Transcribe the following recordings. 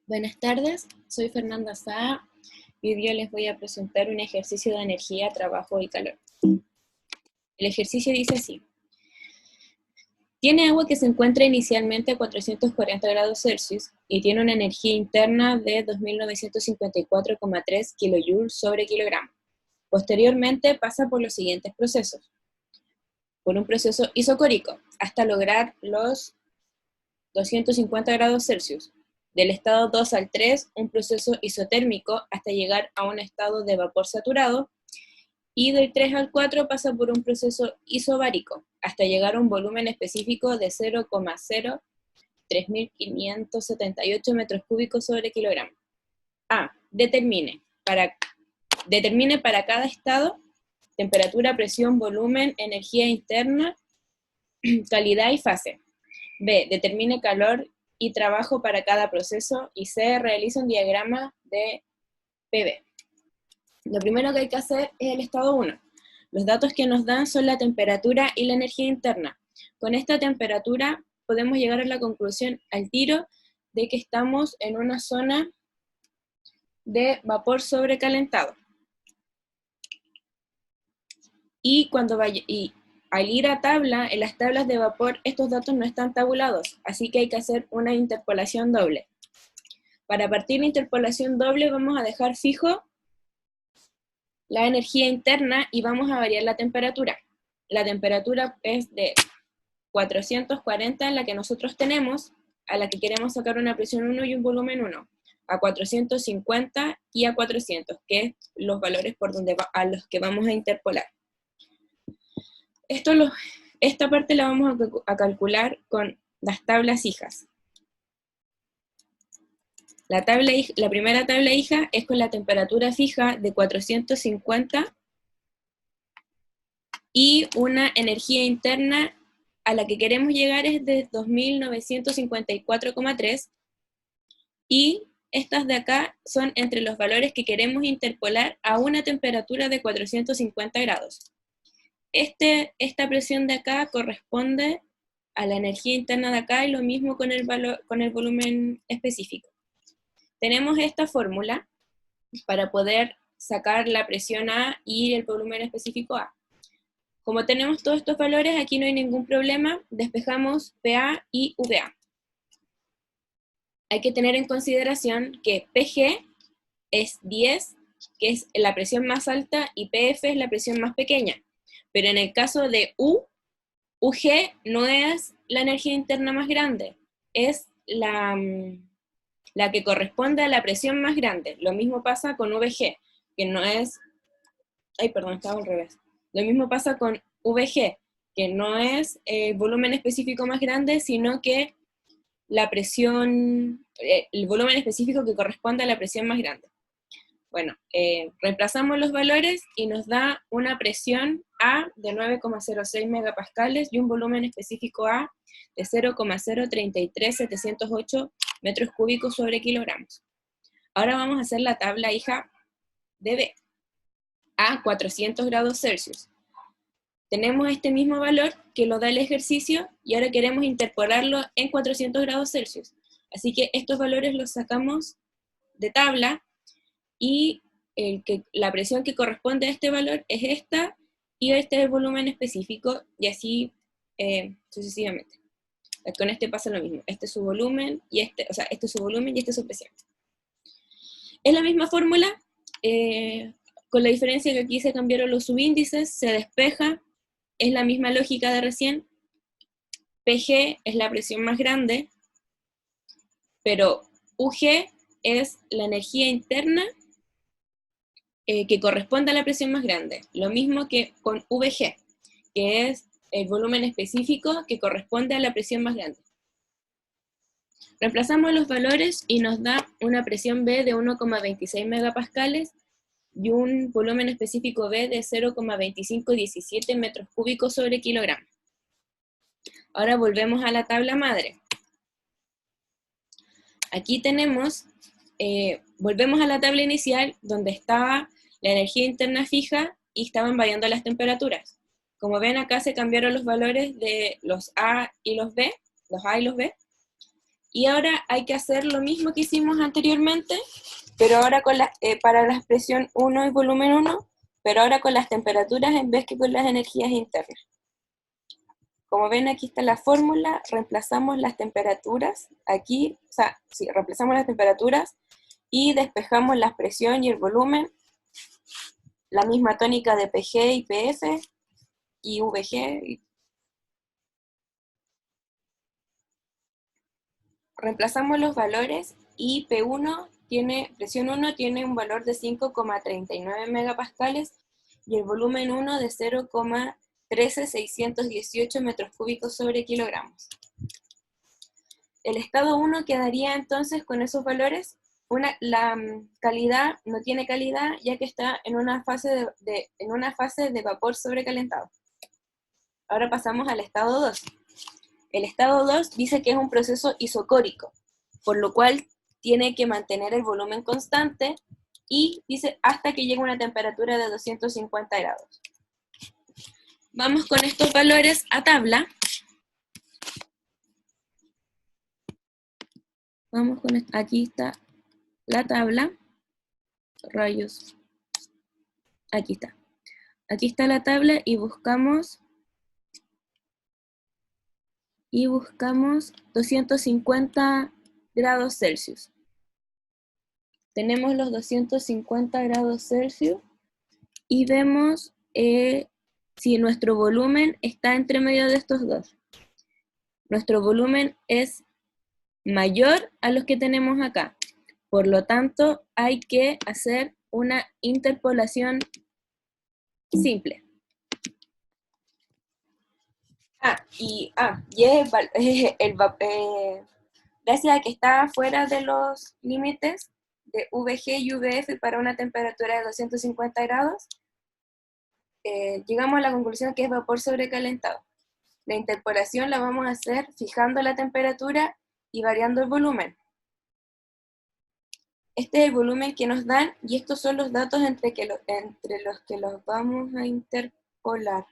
Buenas tardes, soy Fernanda Saa y hoy día les voy a presentar un ejercicio de energía, trabajo y calor. El ejercicio dice así: tiene agua que se encuentra inicialmente a 440 grados Celsius y tiene una energía interna de 2.954,3 kJ sobre kilogramo. Posteriormente pasa por los siguientes procesos. Por un proceso isocórico hasta lograr los 250 grados Celsius. Del estado 2 al 3, un proceso isotérmico hasta llegar a un estado de vapor saturado, y del 3 al 4 pasa por un proceso isobárico hasta llegar a un volumen específico de 0,03578 metros cúbicos sobre kilogramo. A. Determine para cada estado temperatura, presión, volumen, energía interna, calidad y fase. B. Determine calor y trabajo para cada proceso. Y C. Realiza un diagrama de PV. Lo primero que hay que hacer es el estado 1. Los datos que nos dan son la temperatura y la energía interna. Con esta temperatura podemos llegar a la conclusión al tiro de que estamos en una zona de vapor sobrecalentado. Y al ir a tabla, en las tablas de vapor estos datos no están tabulados, así que hay que hacer una interpolación doble. Para partir de interpolación doble vamos a dejar fijo la energía interna y vamos a variar la temperatura. La temperatura es de 440, en la que nosotros tenemos, a la que queremos sacar una presión 1 y un volumen 1, a 450 y a 400, que es los valores a los que vamos a interpolar. Esta parte la vamos a calcular con las tablas hijas. La primera tabla hija es con la temperatura fija de 450 y una energía interna a la que queremos llegar es de 2.954,3, y estas de acá son entre los valores que queremos interpolar a una temperatura de 450 grados. Esta presión de acá corresponde a la energía interna de acá, y lo mismo con el volumen específico. Tenemos esta fórmula para poder sacar la presión A y el volumen específico A. Como tenemos todos estos valores, aquí no hay ningún problema, despejamos PA y VA. Hay que tener en consideración que PG es 10, que es la presión más alta, y PF es la presión más pequeña. Pero en el caso de UG no es la energía interna más grande, es la que corresponde a la presión más grande. Lo mismo pasa con VG, que no es... estaba al revés. Lo mismo pasa con VG, que no es el volumen específico más grande, sino que la presión, el volumen específico que corresponde a la presión más grande. Bueno, reemplazamos los valores y nos da una presión A de 9,06 megapascales y un volumen específico A de 0,033708 metros cúbicos sobre kilogramos. Ahora vamos a hacer la tabla hija de B, a 400 grados Celsius. Tenemos este mismo valor que lo da el ejercicio y ahora queremos interpolarlo en 400 grados Celsius. Así que estos valores los sacamos de tabla y la presión que corresponde a este valor es esta, y este es el volumen específico, y así sucesivamente. Con este pasa lo mismo. Este es su volumen, y este es su volumen y este es su presión. Es la misma fórmula, con la diferencia que aquí se cambiaron los subíndices, se despeja, es la misma lógica de recién. PG es la presión más grande, pero UG es la energía interna que corresponde a la presión más grande. Lo mismo que con VG, que es el volumen específico que corresponde a la presión más grande. Reemplazamos los valores y nos da una presión B de 1,26 megapascales y un volumen específico B de 0,2517 metros cúbicos sobre kilogramo. Ahora volvemos a la tabla madre. Aquí tenemos, volvemos a la tabla inicial donde estaba la energía interna fija y estaban variando las temperaturas. Como ven, acá se cambiaron los valores de los A y los B, los A y los B, Y ahora hay que hacer lo mismo que hicimos anteriormente, pero ahora con para la expresión 1 y volumen 1, pero ahora con las temperaturas en vez que con las energías internas. Como ven, aquí está la fórmula, reemplazamos las temperaturas, aquí, o sea, sí, reemplazamos las temperaturas y despejamos la presión y el volumen, la misma tónica de PG y PF y VG. Reemplazamos los valores y P1 tiene, presión 1 tiene un valor de 5,39 megapascales y el volumen 1 de 0,13618 metros cúbicos sobre kilogramos. El estado 1 quedaría entonces con esos valores. La calidad no tiene calidad ya que está en una fase de vapor sobrecalentado. Ahora pasamos al estado 2. El estado 2 dice que es un proceso isocórico, por lo cual tiene que mantener el volumen constante y dice hasta que llegue a una temperatura de 250 grados. Vamos con estos valores a tabla. Aquí está la tabla, rayos, aquí está. Aquí está la tabla y buscamos 250 grados Celsius. Tenemos los 250 grados Celsius y vemos si nuestro volumen está entre medio de estos dos. Nuestro volumen es mayor a los que tenemos acá. Por lo tanto, hay que hacer una interpolación simple. Gracias a que está fuera de los límites de VG y VF para una temperatura de 250 grados, llegamos a la conclusión que es vapor sobrecalentado. La interpolación la vamos a hacer fijando la temperatura y variando el volumen. Este es el volumen que nos dan y estos son los datos entre los que los vamos a interpolar.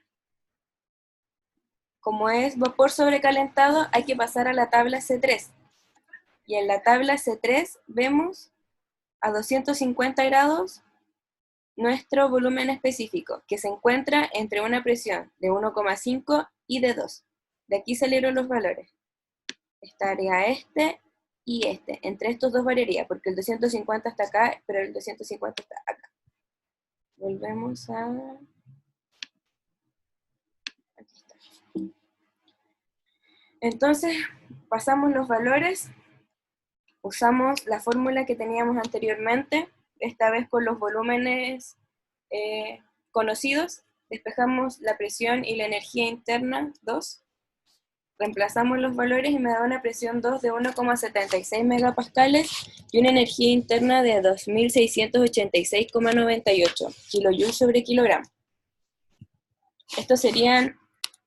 Como es vapor sobrecalentado, hay que pasar a la tabla C3. Y en la tabla C3 vemos a 250 grados nuestro volumen específico, que se encuentra entre una presión de 1,5 y de 2. De aquí salieron los valores. Estaría este y este. Entre estos dos variaría, porque el 250 está acá, pero el 250 está acá. Volvemos a... Aquí está. Entonces, pasamos los valores, usamos la fórmula que teníamos anteriormente, esta vez con los volúmenes conocidos, despejamos la presión y la energía interna 2, reemplazamos los valores y me da una presión 2 de 1,76 megapascales y una energía interna de 2.686,98 kilojoules sobre kilogramo. Estos serían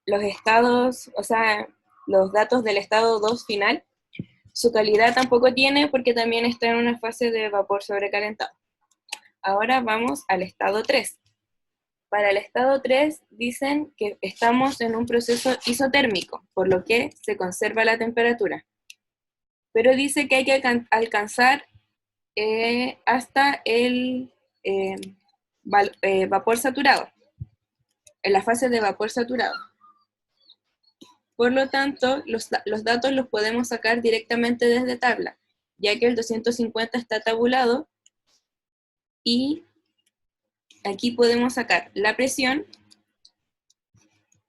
los estados, o sea, los datos del estado 2 final. Su calidad tampoco tiene porque también está en una fase de vapor sobrecalentado. Ahora vamos al estado 3. Para el estado 3 dicen que estamos en un proceso isotérmico, por lo que se conserva la temperatura. Pero dice que hay que alcanzar hasta el vapor saturado, en la fase de vapor saturado. Por lo tanto, los datos los podemos sacar directamente desde tabla, ya que el 250 está tabulado y aquí podemos sacar la presión.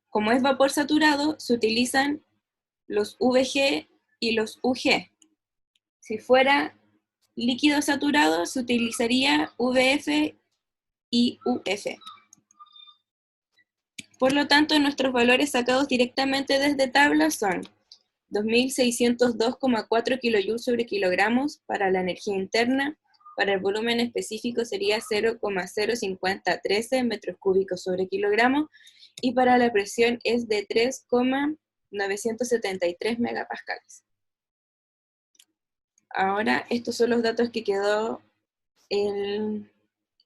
Como es vapor saturado, se utilizan los VG y los UG. Si fuera líquido saturado, se utilizaría VF y UF. Por lo tanto, nuestros valores sacados directamente desde tabla son 2.602,4 kilojoules sobre kilogramos para la energía interna, para el volumen específico sería 0,0513 metros cúbicos sobre kilogramo, y para la presión es de 3,973 megapascales. Ahora, estos son los datos que quedó en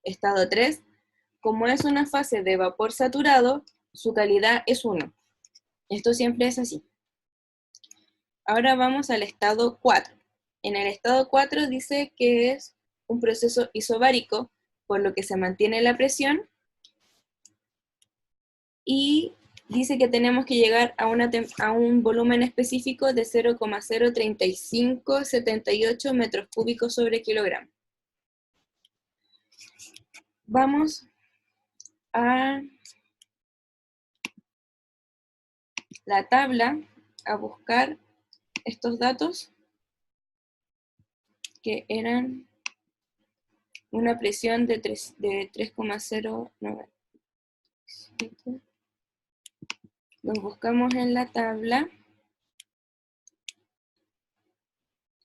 estado 3. Como es una fase de vapor saturado, su calidad es 1. Esto siempre es así. Ahora vamos al estado 4. En el estado 4 dice que es un proceso isobárico, por lo que se mantiene la presión, y dice que tenemos que llegar a un volumen específico de 0,03578 metros cúbicos sobre kilogramo. Vamos a la tabla a buscar estos datos que eran una presión de 3,097. Los buscamos en la tabla.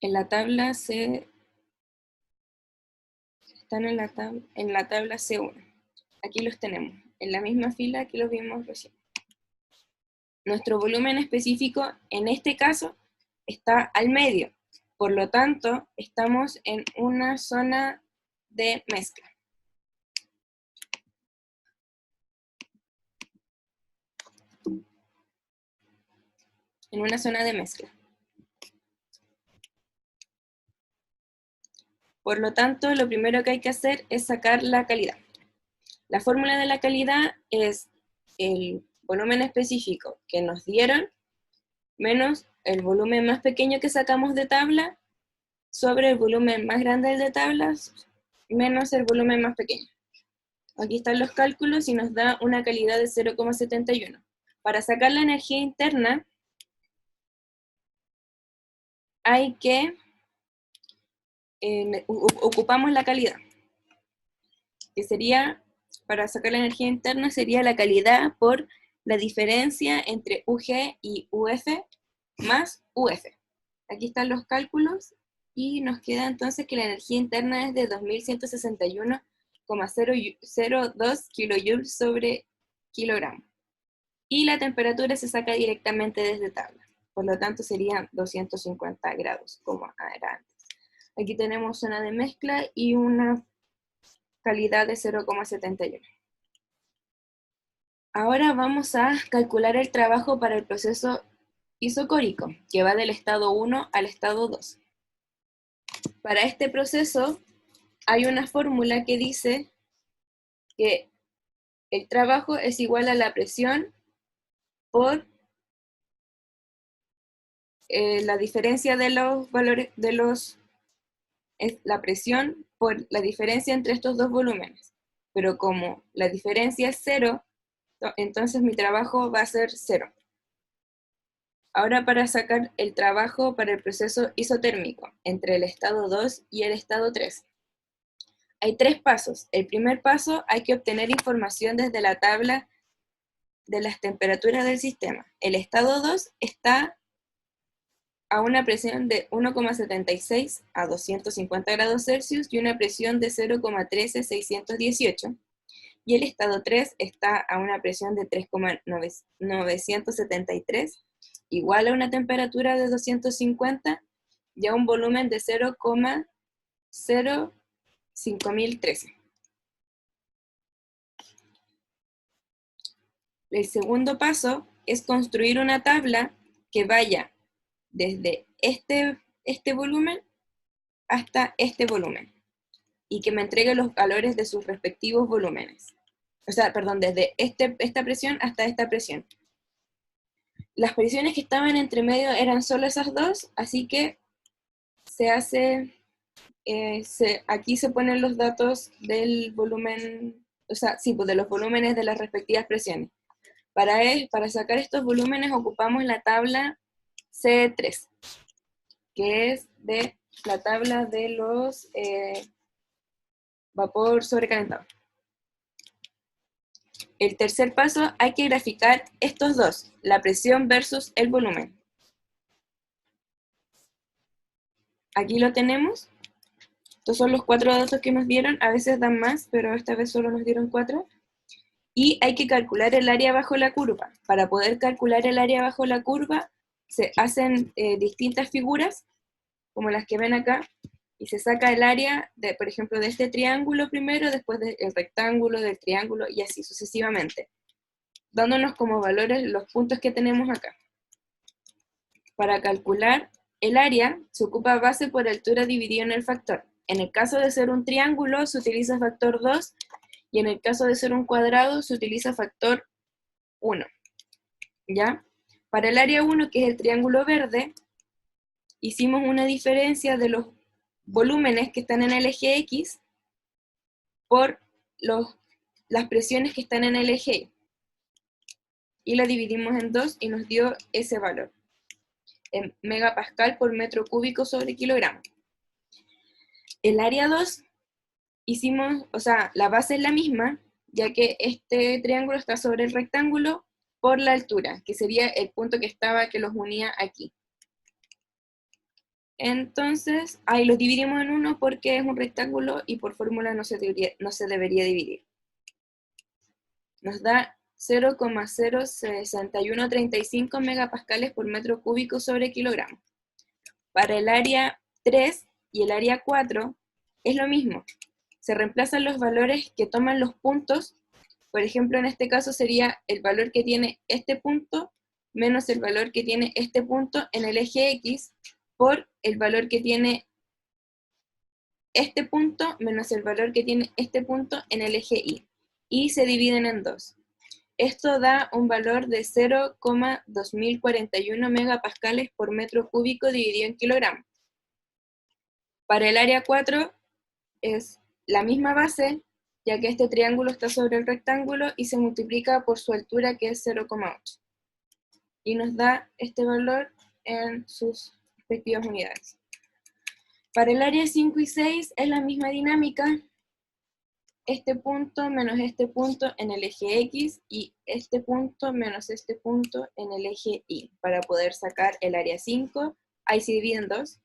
En la tabla están en la tabla C1. Aquí los tenemos, en la misma fila que los vimos recién. Nuestro volumen específico, en este caso, está al medio. Por lo tanto, estamos en una zona de mezcla. En una zona de mezcla. Por lo tanto, lo primero que hay que hacer es sacar la calidad. La fórmula de la calidad es el volumen específico que nos dieron menos el volumen más pequeño que sacamos de tabla sobre el volumen más grande de tablas menos el volumen más pequeño. Aquí están los cálculos y nos da una calidad de 0,71. Para sacar la energía interna hay que ocupamos la calidad, que sería, para sacar la energía interna, sería la calidad por la diferencia entre UG y UF más UF. Aquí están los cálculos y nos queda entonces que la energía interna es de 2161,002 kilojoules sobre kilogramo. Y la temperatura se saca directamente desde tabla. Por lo tanto serían 250 grados, como era antes. Aquí tenemos zona de mezcla y una calidad de 0,71. Ahora vamos a calcular el trabajo para el proceso isocórico, que va del estado 1 al estado 2. Para este proceso hay una fórmula que dice que el trabajo es igual a la presión por la diferencia de los valores es la presión por la diferencia entre estos dos volúmenes. Pero como la diferencia es 0, entonces mi trabajo va a ser 0. Ahora para sacar el trabajo para el proceso isotérmico entre el estado 2 y el estado 3. Hay 3 pasos. El primer paso, hay que obtener información desde la tabla de las temperaturas del sistema. El estado 2 está a una presión de 1,76 a 250 grados Celsius y una presión de 0,13618. Y el estado 3 está a una presión de 3,973, igual a una temperatura de 250 y a un volumen de 0,05013. El segundo paso es construir una tabla que vaya desde este volumen hasta este volumen y que me entregue los valores de sus respectivos volúmenes. O sea, perdón, desde esta presión hasta esta presión. Las presiones que estaban entre medio eran solo esas dos, así que se hace, aquí se ponen los datos del volumen, o sea, sí, pues de los volúmenes de las respectivas presiones. Para sacar estos volúmenes ocupamos la tabla C3, que es de la tabla de los vapor sobrecalentado. El tercer paso, hay que graficar estos dos, la presión versus el volumen. Aquí lo tenemos. Estos son los 4 datos que nos dieron, a veces dan más, pero esta vez solo nos dieron 4. Y hay que calcular el área bajo la curva. Para poder calcular el área bajo la curva, se hacen distintas figuras, como las que ven acá, y se saca el área, por ejemplo, de este triángulo primero, después del rectángulo, del triángulo, y así sucesivamente, dándonos como valores los puntos que tenemos acá. Para calcular el área, se ocupa base por altura dividido en el factor. En el caso de ser un triángulo, se utiliza factor 2, y en el caso de ser un cuadrado, se utiliza factor 1. ¿Ya? Para el área 1, que es el triángulo verde, hicimos una diferencia de los volúmenes que están en el eje X por las presiones que están en el eje Y. Y la dividimos en 2 y nos dio ese valor, en megapascal por metro cúbico sobre kilogramo. El área 2, hicimos, o sea, la base es la misma, ya que este triángulo está sobre el rectángulo por la altura, que sería el punto que los unía aquí. Entonces, ahí los dividimos en 1 porque es un rectángulo y por fórmula no se debería dividir. Nos da 0,06135 megapascales por metro cúbico sobre kilogramo. Para el área 3 y el área 4 es lo mismo. Se reemplazan los valores que toman los puntos. Por ejemplo, en este caso sería el valor que tiene este punto menos el valor que tiene este punto en el eje X por el valor que tiene este punto menos el valor que tiene este punto en el eje Y. Y se dividen en 2. Esto da un valor de 0,2041 megapascales por metro cúbico dividido en kilogramos. Para el área 4 es la misma base, ya que este triángulo está sobre el rectángulo y se multiplica por su altura, que es 0,8. Y nos da este valor en sus respectivas unidades. Para el área 5 y 6 es la misma dinámica. Este punto menos este punto en el eje X y este punto menos este punto en el eje Y, para poder sacar el área 5, ahí se divide en 2.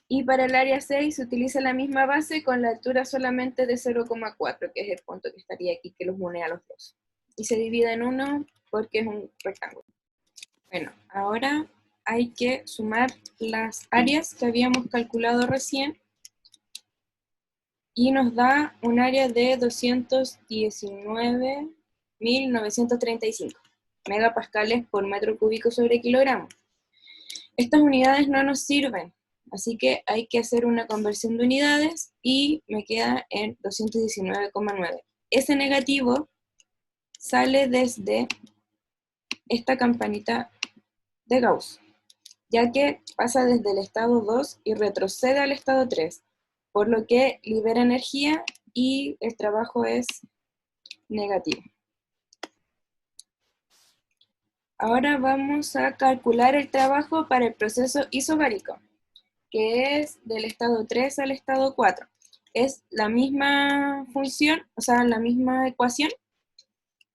Y para el área 6 se utiliza la misma base con la altura solamente de 0,4, que es el punto que estaría aquí, que los une a los dos. Y se divide en 1 porque es un rectángulo. Bueno, ahora hay que sumar las áreas que habíamos calculado recién y nos da un área de 219.935 megapascales por metro cúbico sobre kilogramo. Estas unidades no nos sirven, así que hay que hacer una conversión de unidades y me queda en 219,9. Ese negativo sale desde esta campanita de Gauss, ya que pasa desde el estado 2 y retrocede al estado 3, por lo que libera energía y el trabajo es negativo. Ahora vamos a calcular el trabajo para el proceso isobárico, que es del estado 3 al estado 4. Es la misma función, o sea, la misma ecuación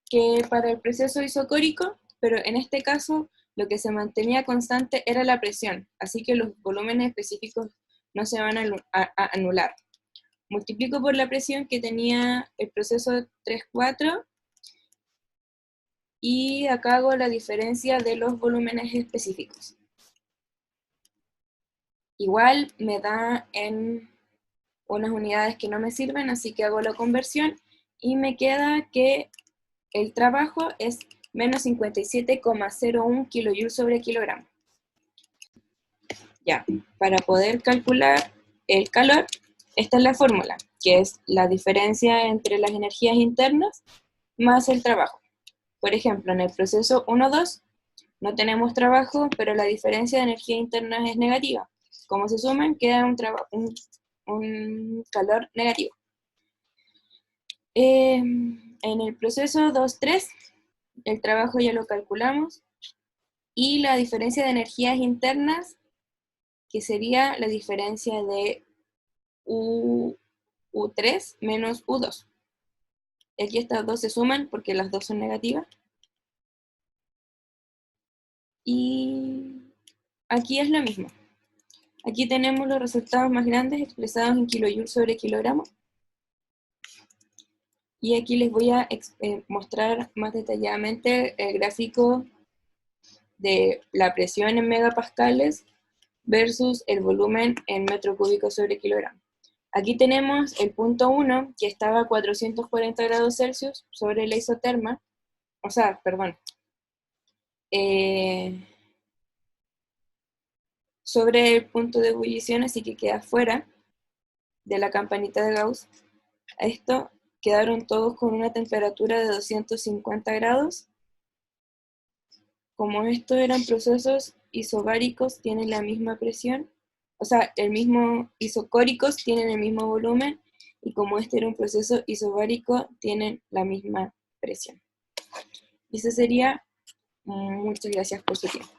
que para el proceso isocórico, pero en este caso lo que se mantenía constante era la presión, así que los volúmenes específicos no se van a anular. Multiplico por la presión que tenía el proceso 3-4 y acá hago la diferencia de los volúmenes específicos. Igual me da en unas unidades que no me sirven, así que hago la conversión y me queda que el trabajo es menos 57,01 kJ sobre kilogramo. Ya, para poder calcular el calor, esta es la fórmula, que es la diferencia entre las energías internas más el trabajo. Por ejemplo, en el proceso 1-2 no tenemos trabajo, pero la diferencia de energía interna es negativa. Como se suman, queda un calor negativo. En el proceso 2-3, el trabajo ya lo calculamos, y la diferencia de energías internas, que sería la diferencia de U3 menos U2. Aquí estas dos se suman porque las dos son negativas. Y aquí es lo mismo. Aquí tenemos los resultados más grandes expresados en kilojoules sobre kilogramo. Y aquí les voy a mostrar más detalladamente el gráfico de la presión en megapascales versus el volumen en metro cúbico sobre kilogramo. Aquí tenemos el punto 1, que estaba a 440 grados Celsius sobre la isoterma, o sea, perdón, sobre el punto de ebullición, así que queda fuera de la campanita de Gauss. Esto quedaron todos con una temperatura de 250 grados. Como estos eran procesos isobáricos, tienen la misma presión, o sea, el mismo isocóricos tienen el mismo volumen, y como este era un proceso isobárico, tienen la misma presión. Y eso sería. Muchas gracias por su tiempo.